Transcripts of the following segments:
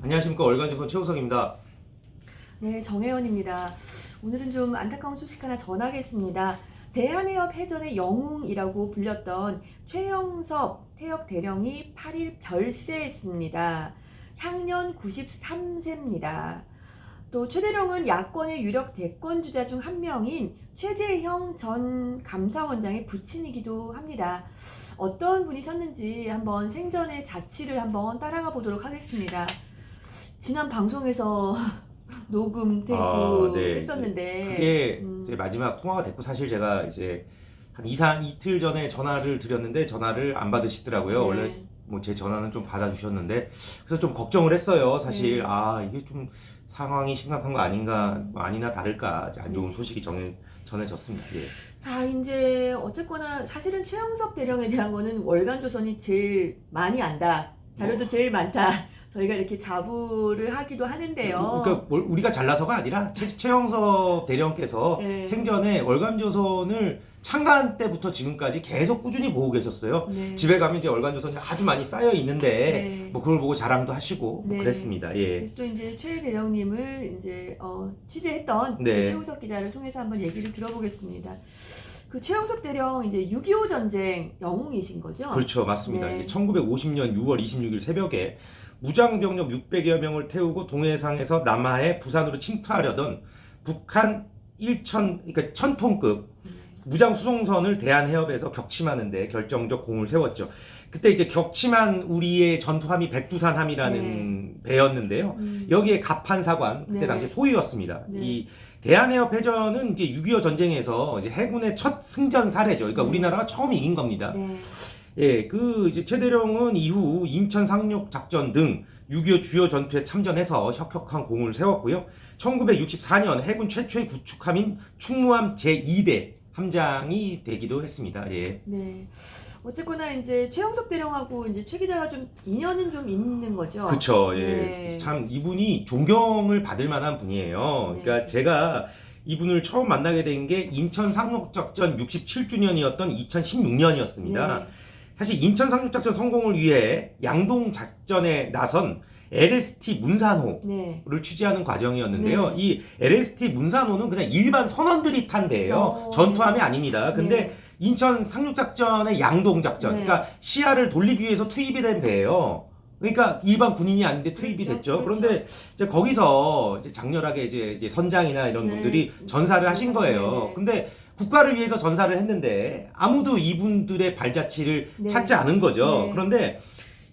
안녕하십니까. 월간조선 최우성입니다. 네, 정혜연입니다. 오늘은 좀 안타까운 소식 하나 전하겠습니다. 대한해협 해전의 영웅이라고 불렸던 최영섭 태역 대령이 8일 별세했습니다. 향년 93세입니다. 또 최 대령은 야권의 유력 대권주자 중 한 명인 최재형 전 감사원장의 부친이기도 합니다. 어떤 분이셨는지 한번 생전의 자취를 한번 따라가 보도록 하겠습니다. 지난 방송에서 녹음 테이프 네. 했었는데 그게 제 마지막 통화가 됐고, 사실 제가 이제 한 이틀 전에 전화를 드렸는데 전화를 안 받으시더라고요. 네. 원래 뭐 제 전화는 좀 받아주셨는데, 그래서 좀 걱정을 했어요. 사실 네. 이게 좀 상황이 심각한 거 아닌가, 뭐 아니나 다를까 안 좋은 소식이 전해졌습니다. 예. 자, 이제 어쨌거나 사실은 최영섭 대령에 대한 거는 월간조선이 제일 많이 안다. 자료도 제일 많다. 저희가 이렇게 자부를 하기도 하는데요. 그러니까 우리가 잘나서가 아니라 최영섭 대령께서 네. 생전에 월간조선을 창간 때부터 지금까지 계속 꾸준히 보고 계셨어요. 네. 집에 가면 이제 월간조선이 아주 많이 쌓여 있는데 네. 뭐 그걸 보고 자랑도 하시고 뭐 네. 그랬습니다. 예. 그래서 또 이제 최 대령님을 이제 취재했던 네. 최우석 기자를 통해서 한번 얘기를 들어보겠습니다. 그 최영섭 대령 이제 6.25 전쟁 영웅이신 거죠? 그렇죠. 맞습니다. 네. 이제 1950년 6월 26일 새벽에 무장병력 600여 명을 태우고 동해상에서 남하해 부산으로 침투하려던 북한 1000톤급 무장 수송선을 대한해협에서 격침하는데 결정적 공을 세웠죠. 그때 이제 격침한 우리의 전투함이 백두산함이라는 배였는데요. 여기에 갑판사관, 그때 네. 당시 소위였습니다. 네. 이 대한해협 해전은 이제 6.25 전쟁에서 이제 해군의 첫 승전 사례죠. 그러니까 우리나라가 처음 이긴 겁니다. 네. 예, 그 이제 최 대령은 이후 인천 상륙 작전 등 6.25 주요 전투에 참전해서 혁혁한 공을 세웠고요. 1964년 해군 최초의 구축함인 충무함 제2대 함장이 되기도 했습니다. 예. 네. 어쨌거나 이제 최영섭 대령하고 이제 최 기자가 좀 인연은 좀 있는 거죠. 그쵸. 예. 네. 참 이분이 존경을 받을 만한 분이에요. 네. 그러니까 제가 이분을 처음 만나게 된 게 인천 상륙작전 67주년이었던 2016년이었습니다. 네. 사실 인천 상륙작전 성공을 위해 양동 작전에 나선 LST 문산호를 네. 취재하는 과정이었는데요. 네. 이 LST 문산호는 그냥 일반 선원들이 탄 배예요. 전투함이 아닙니다. 근데 네. 인천 상륙작전의 양동 작전, 네. 그러니까 시야를 돌리기 위해서 투입이 된 배예요. 그러니까 일반 군인이 아닌데 투입이 그렇죠. 됐죠. 그렇죠. 그런데 이제 거기서 이제 장렬하게 이제 선장이나 이런 네. 분들이 전사를 하신 거예요. 네. 근데 국가를 위해서 전사를 했는데 아무도 이분들의 발자취를 네. 찾지 않은 거죠. 네. 그런데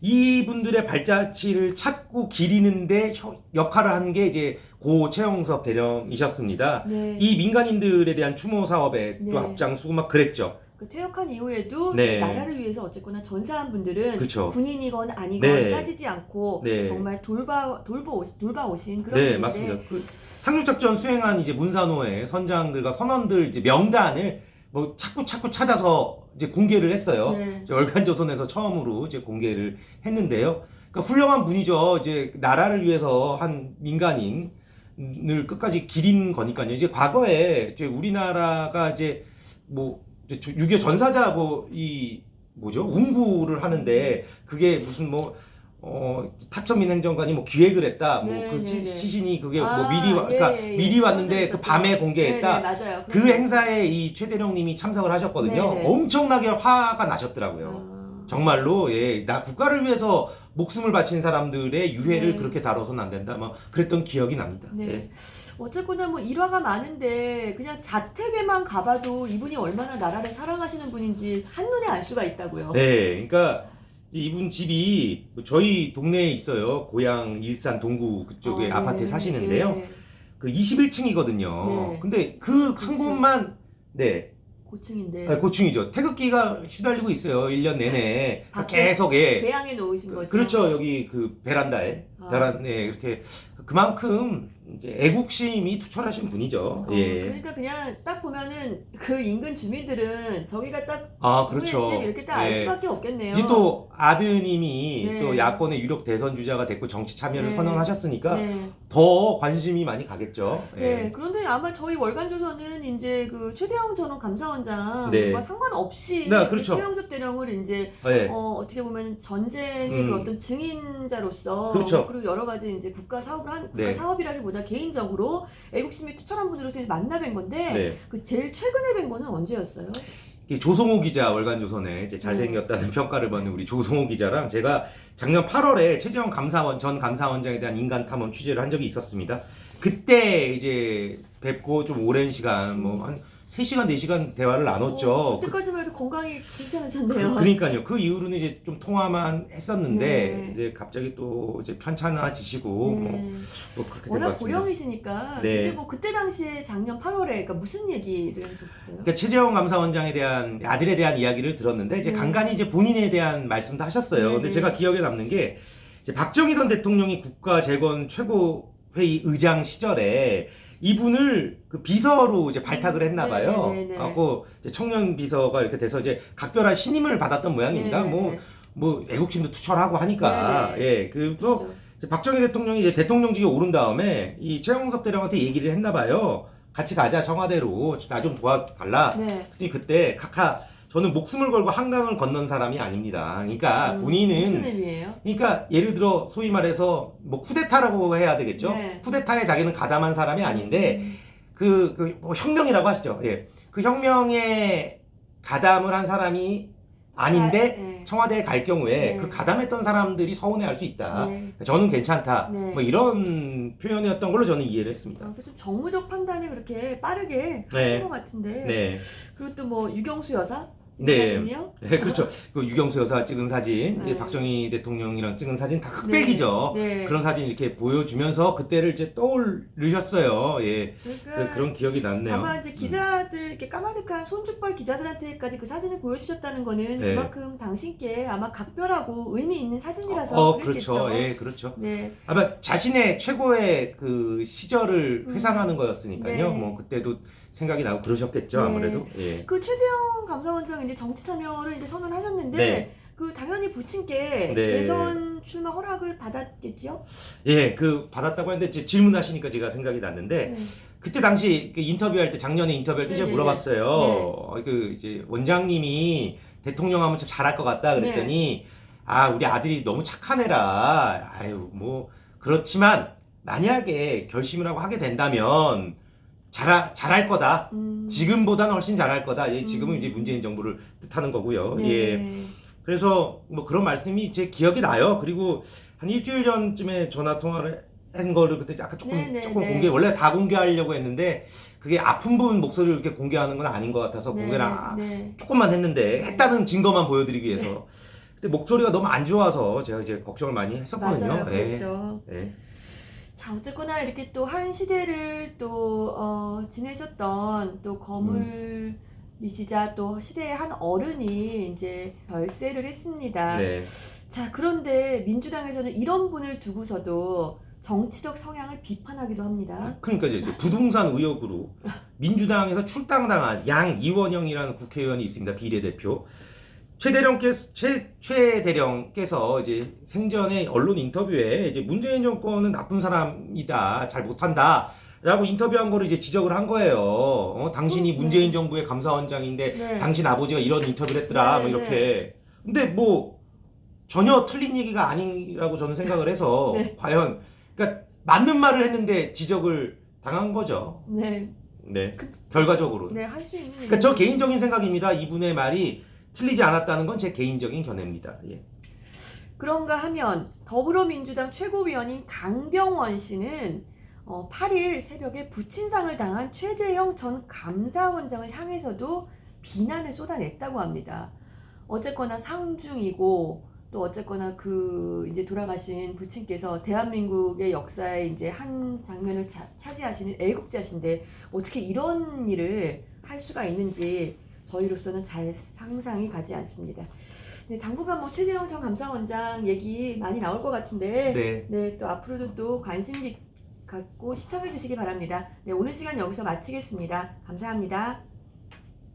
이분들의 발자취를 찾고 기리는데 역할을 한 게 이제 고 최영섭 대령이셨습니다. 네. 이 민간인들에 대한 추모 사업에 네. 또 앞장서고 막 그랬죠. 그 퇴역한 이후에도 네. 나라를 위해서 어쨌거나 전사한 분들은 그쵸. 군인이건 아니건 네. 따지지 않고 네. 정말 돌봐오신 그런 네, 분인데 맞습니다. 그 상륙작전 수행한 이제 문산호의 선장들과 선원들 이제 명단을 뭐 자꾸 찾아서 이제 공개를 했어요. 네. 이제 월간조선에서 처음으로 이제 공개를 했는데요. 그러니까 훌륭한 분이죠. 이제 나라를 위해서 한 민간인을 끝까지 기린 거니까요. 이제 과거에 이제 우리나라가 이제 뭐 6.25 전사자 운구를 하는데 그게 무슨 탁천민 행정관이 뭐 기획을 했다. 네, 그 네, 네. 시신이 그게 예. 미리 왔는데 그 밤에 공개했다. 네, 맞아요. 그 행사에 이 최 대령님이 참석을 하셨거든요. 네, 네. 엄청나게 화가 나셨더라고요. 정말로 나 국가를 위해서 목숨을 바친 사람들의 유해를 네. 그렇게 다뤄서는 안 된다. 뭐 그랬던 기억이 납니다. 네. 예. 어쨌거나 뭐 일화가 많은데 그냥 자택에만 가봐도 이분이 얼마나 나라를 사랑하시는 분인지 한눈에 알 수가 있다고요. 네, 그러니까 이분 집이 저희 동네에 있어요. 고향 일산 동구 그쪽에 아파트에 사시는데요. 네. 그 21층이거든요. 네. 근데 그 한 곳만 고층인데 고층이죠. 태극기가 휘달리고 있어요. 1년 내내 계속 개양해 놓으신 거죠. 그렇죠. 여기 그 베란다에 이렇게 그만큼 이제 애국심이 투철하신 분이죠. 예. 그러니까 그냥 딱 보면은 그 인근 주민들은 저기가 딱 아, 누구의 그렇죠. 집 이렇게 딱 알 예. 수밖에 없겠네요. 이제 또 아드님이 네. 또 야권의 유력 대선 주자가 됐고 정치 참여를 네. 선언하셨으니까 네. 더 관심이 많이 가겠죠. 네, 예. 그런데 아마 저희 월간조선은 이제 그 최재형 전원 감사원장과 네. 상관없이 네, 그렇죠. 최영섭 대령을 이제 예. 어떻게 보면 전쟁의 그 어떤 증인자로서 그렇죠. 그리고 여러 가지 이제 국가 사업을 한 국가 네. 사업이라기보다 개인적으로 애국심이 투철한 분으로서 만나뵌 건데 네. 그 제일 최근에 뵌 거는 언제였어요? 이 조성호 기자 월간조선에 이제 잘생겼다는 평가를 받는 우리 조성호 기자랑 제가 작년 8월에 최재형 전 감사원장에 대한 인간 탐험 취재를 한 적이 있었습니다. 그때 이제 뵙고 좀 오랜 시간 뭐 한 3시간 4시간 대화를 나눴죠. 그때까지만 해도 건강이 괜찮으셨네요. 그러니까요. 그 이후로는 이제 좀 통화만 했었는데 네. 이제 갑자기 또 이제 편찮아지시고 뭐 그렇게 된 것 워낙 같습니다. 고령이시니까. 네. 근데 뭐 그때 당시에 작년 8월에 그러니까 무슨 얘기를 하셨어요? 그러니까 최재형 감사원장에 대한 아들에 대한 이야기를 들었는데 이제 네. 간간히 이제 본인에 대한 말씀도 하셨어요. 네, 근데 네. 제가 기억에 남는 게 이제 박정희 전 대통령이 국가재건 최고회의 의장 시절에 이분을 그 비서로 이제 발탁을 했나 봐요. 네, 네, 네. 갖고 이제 청년 비서가 이렇게 돼서 이제 각별한 신임을 받았던 모양입니다. 네, 네. 뭐 애국심도 투철하고 하니까. 네, 네. 예. 그리고 그렇죠. 이제 박정희 대통령이 이제 대통령직에 오른 다음에 이 최영섭 대령한테 얘기를 했나 봐요. 같이 가자 청와대로 나 좀 도와달라. 네. 그때 저는 목숨을 걸고 한강을 건넌 사람이 아닙니다. 그러니까 무슨 본인은 의미예요? 그러니까 예를 들어 소위 말해서 뭐 쿠데타라고 해야 되겠죠. 네. 쿠데타에 자기는 가담한 사람이 아닌데 뭐 혁명이라고 하시죠. 예. 그 혁명에 가담을 한 사람이 아닌데 네. 청와대에 갈 경우에 네. 그 가담했던 사람들이 서운해할 수 있다. 네. 저는 괜찮다. 네. 뭐 이런 표현이었던 걸로 저는 이해를 했습니다. 좀 정무적 판단이 그렇게 빠르게 네. 하신 것 같은데. 네. 그리고 또 뭐 유경수 여사? 네. 사진이요? 네, 그렇죠. 그 유경수 여사 찍은 사진, 네. 박정희 대통령이랑 찍은 사진 다 흑백이죠. 네. 그런 사진 이렇게 보여주면서 그때를 이제 떠올리셨어요. 예. 그러니까 그런 기억이 났네요. 아마 이제 기자들 이렇게 까마득한 손짓벌 기자들한테까지 그 사진을 보여주셨다는 거는 네. 그만큼 당신께 아마 각별하고 의미 있는 사진이라서 그랬겠죠. 그렇죠. 예, 그렇죠. 네. 아마 자신의 최고의 그 시절을 회상하는 거였으니까요. 네. 뭐 그때도 생각이 나고 그러셨겠죠, 네. 아무래도. 예. 그 최재형 감사원장 이제 정치 참여를 이제 선언하셨는데 네. 그 당연히 부친께 네. 대선 출마 허락을 받았겠지요? 예, 그 받았다고 했는데 이제 질문하시니까 제가 생각이 났는데 네. 그때 당시 그 인터뷰할 때 작년에 인터뷰할 때 제가 네네네. 물어봤어요. 그 이제 원장님이 대통령 하면 참 잘할 것 같다 그랬더니 아, 우리 아들이 너무 착한 애라. 아유, 뭐 그렇지만 만약에 결심을 하고 하게 된다면 잘할 거다. 지금보다는 훨씬 잘할 거다. 예, 지금은 이제 문재인 정부를 뜻하는 거고요. 네. 예. 그래서 뭐 그런 말씀이 제 기억이 나요. 그리고 한 일주일 전쯤에 전화 통화를 한 거를 그때 약간 조금 공개, 원래 다 공개하려고 했는데 그게 아픈 분 목소리를 이렇게 공개하는 건 아닌 것 같아서 공개를 조금만 했는데 했다는 증거만 보여드리기 위해서. 근데 목소리가 너무 안 좋아서 제가 이제 걱정을 많이 했었거든요. 맞아요, 그렇죠. 예. 자, 어쨌거나 이렇게 또 한 시대를 또 지내셨던 또 거물이시자 또 시대의 한 어른이 이제 별세를 했습니다. 네. 자, 그런데 민주당에서는 이런 분을 두고서도 정치적 성향을 비판하기도 합니다. 그러니까 이제 부동산 의혹으로 민주당에서 출당당한 양이원영이라는 국회의원이 있습니다. 비례대표. 최 대령께서 이제 생전에 언론 인터뷰에 이제 문재인 정권은 나쁜 사람이다, 잘 못한다. 라고 인터뷰한 거를 이제 지적을 한 거예요. 당신이 문재인 정부의 감사원장인데 당신 아버지가 이런 인터뷰를 했더라. 뭐 이렇게. 근데 뭐 전혀 틀린 얘기가 아니라고 저는 생각을 해서 과연 그러니까 맞는 말을 했는데 지적을 당한 거죠. 네. 결과적으로. 네, 할 수 있는. 그러니까 저 개인적인 생각입니다. 이분의 말이 틀리지 않았다는 건 제 개인적인 견해입니다. 예. 그런가 하면 더불어민주당 최고위원인 강병원 씨는 8일 새벽에 부친상을 당한 최재형 전 감사원장을 향해서도 비난을 쏟아냈다고 합니다. 어쨌거나 상중이고 또 어쨌거나 그 이제 돌아가신 부친께서 대한민국의 역사에 이제 한 장면을 차지하시는 애국자신데 어떻게 이런 일을 할 수가 있는지 저희로서는 잘 상상이 가지 않습니다. 네, 당분간 뭐 최재형 전 감사원장 얘기 많이 나올 것 같은데 네, 또 앞으로도 또 관심 갖고 시청해 주시기 바랍니다. 네, 오늘 시간 여기서 마치겠습니다. 감사합니다.